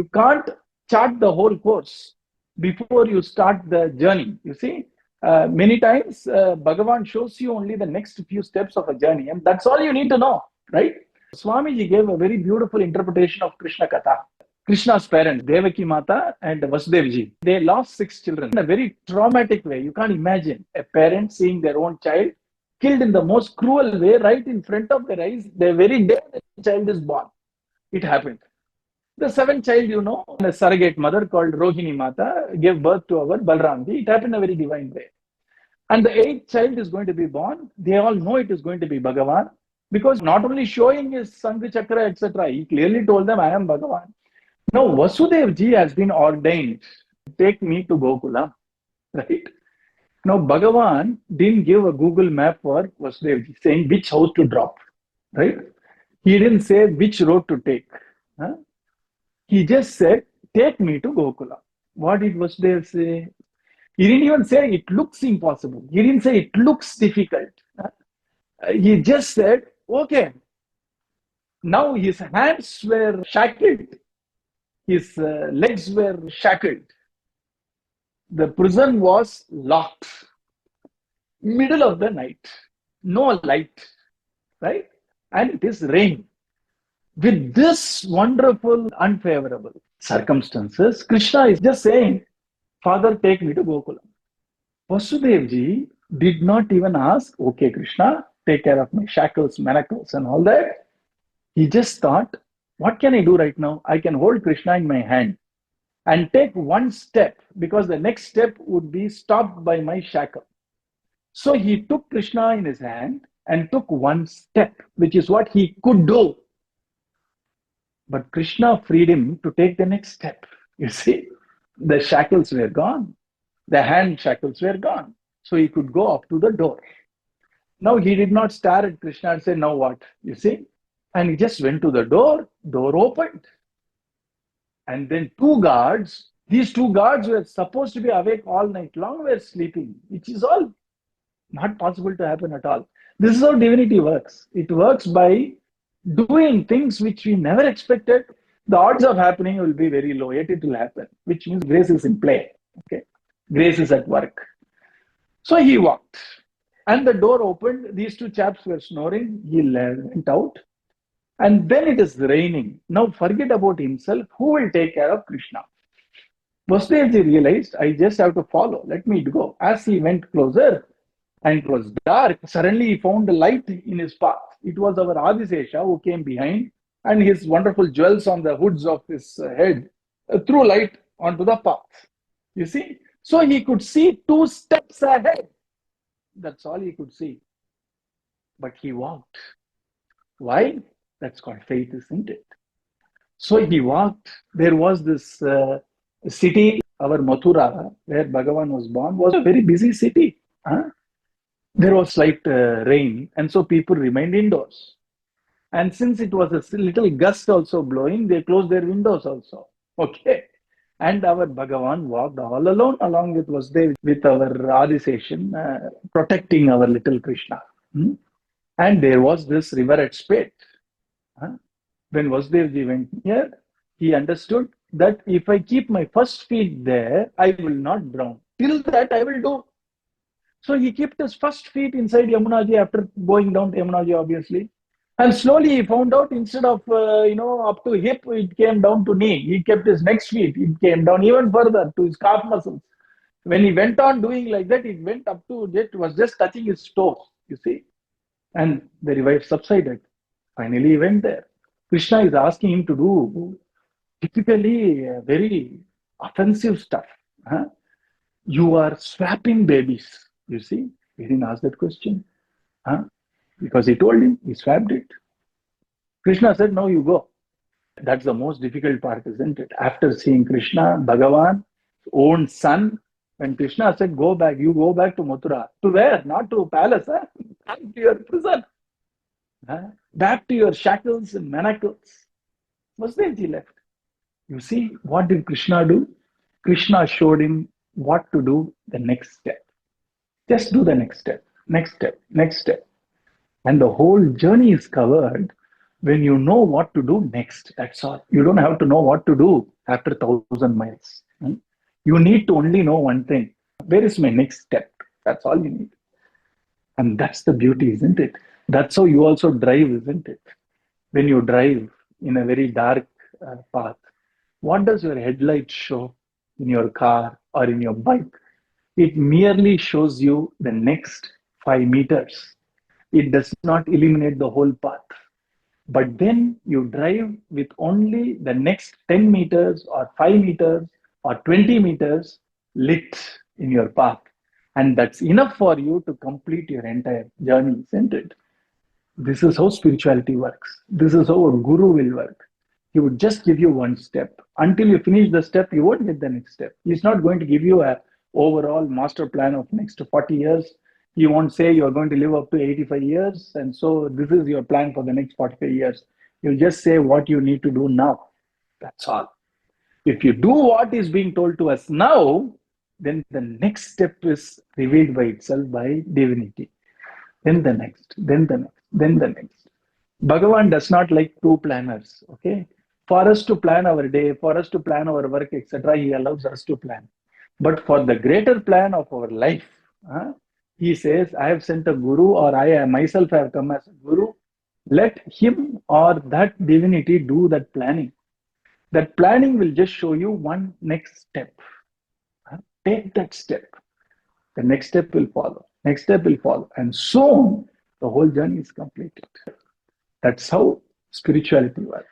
You can't chart the whole course before you start the journey. You see, many times Bhagavan shows you only the next few steps of a journey, and that's all you need to know, right? Swamiji gave a very beautiful interpretation of Krishna Katha. Krishna's parents, Devaki Mata and Vasudevji, they lost 6 children in a very traumatic way. You can't imagine a parent seeing their own child killed in the most cruel way right in front of their eyes. The very day the child is born, it happened. The seventh child, a surrogate mother called Rohini Mata gave birth to our Balramji. It happened in a very divine way. And the eighth child is going to be born. They all know it is going to be Bhagavan, because not only showing his Sangha Chakra, etc., he clearly told them, I am Bhagavan. Now, Vasudevji has been ordained, take me to Gokula, right? Now, Bhagavan didn't give a Google map for Vasudevji, saying which house to drop, right? He didn't say which road to take. Huh? He just said, take me to Gokula. What did Vasudev say? He didn't even say it looks impossible. He didn't say it looks difficult. He just said, okay. Now his hands were shackled. His legs were shackled. The prison was locked. Middle of the night. No light. Right? And it is rain. With this wonderful, unfavorable circumstances, Krishna is just saying, Father, take me to Gokula. Vasudevji did not even ask, okay, Krishna, take care of my shackles, manacles, and all that. He just thought, what can I do right now? I can hold Krishna in my hand and take one step, because the next step would be stopped by my shackle. So he took Krishna in his hand and took one step, which is what he could do. But Krishna freed him to take the next step. You see, the shackles were gone. The hand shackles were gone. So he could go up to the door. Now he did not stare at Krishna and say, now what? You see? And he just went to the door. Door opened. And then these two guards were supposed to be awake all night long, were sleeping, which is all not possible to happen at all. This is how divinity works. It works by doing things which we never expected. The odds of happening will be very low, yet it will happen, which means grace is in play. Okay, grace is at work. So he walked, and the door opened. These two chaps were snoring. He went out, and then it is raining. Now forget about himself. Who will take care of Krishna? Vasudevji realized, I just have to follow. Let me go. As he went closer, and it was dark, suddenly he found a light in his path. It was our Adisesha who came behind, and his wonderful jewels on the hoods of his head threw light onto the path. You see? So he could see 2 steps ahead. That's all he could see. But he walked. Why? That's called faith, isn't it? So he walked. There was this city, our Mathura, where Bhagavan was born, was a very busy city. Huh? There was slight rain, and so people remained indoors. And since it was a little gust also blowing, they closed their windows also. Okay. And our Bhagavan walked all alone along with Vasudev, with our Adiseshan, protecting our little Krishna. And there was this river at Spate. When Vasudevji went here, he understood that if I keep my first feet there, I will not drown. Till that I will do. So he kept his first feet inside Yamunaji after going down to Yamunaji, obviously. And slowly he found out, instead of, up to hip, it came down to knee. He kept his next feet. It came down even further to his calf muscles. When he went on doing like that, it went up to, it was just touching his toes, you see. And the revive subsided. Finally, he went there. Krishna is asking him to do typically very offensive stuff. Huh? You are swapping babies, you see. He didn't ask that question. Huh? Because he told him, he swapped it. Krishna said, now you go. That's the most difficult part, isn't it? After seeing Krishna, Bhagavan, own son, when Krishna said, go back, you go back to Mathura. To where? Not to palace, huh? Back to your prison. Huh? Back to your shackles and manacles. Vasudevji left. You see, what did Krishna do? Krishna showed him what to do the next step. Just do the next step, next step, next step. And the whole journey is covered when you know what to do next. That's all. You don't have to know what to do after 1,000 miles. You need to only know one thing. Where is my next step? That's all you need. And that's the beauty, isn't it? That's how you also drive, isn't it? When you drive in a very dark path, what does your headlight show in your car or in your bike? It merely shows you the next 5 meters. It does not illuminate the whole path. But then you drive with only the next 10 meters or 5 meters or 20 meters lit in your path. And that's enough for you to complete your entire journey, isn't it? This is how spirituality works. This is how a guru will work. He would just give you one step. Until you finish the step, you won't get the next step. He's not going to give you a overall master plan of next 40 years. He won't say you're going to live up to 85 years, and so this is your plan for the next 45 years. He'll just say what you need to do now. That's all. If you do what is being told to us now, then the next step is revealed by itself by divinity. Then the next, then the next, then the next. Bhagavan does not like two planners. Okay, for us to plan our day, for us to plan our work, etc., he allows us to plan. But for the greater plan of our life, he says, I have sent a guru, or I myself have come as a guru. Let him or that divinity do that planning. That planning will just show you one next step. Take that step. The next step will follow. Next step will follow. And soon the whole journey is completed. That's how spirituality works.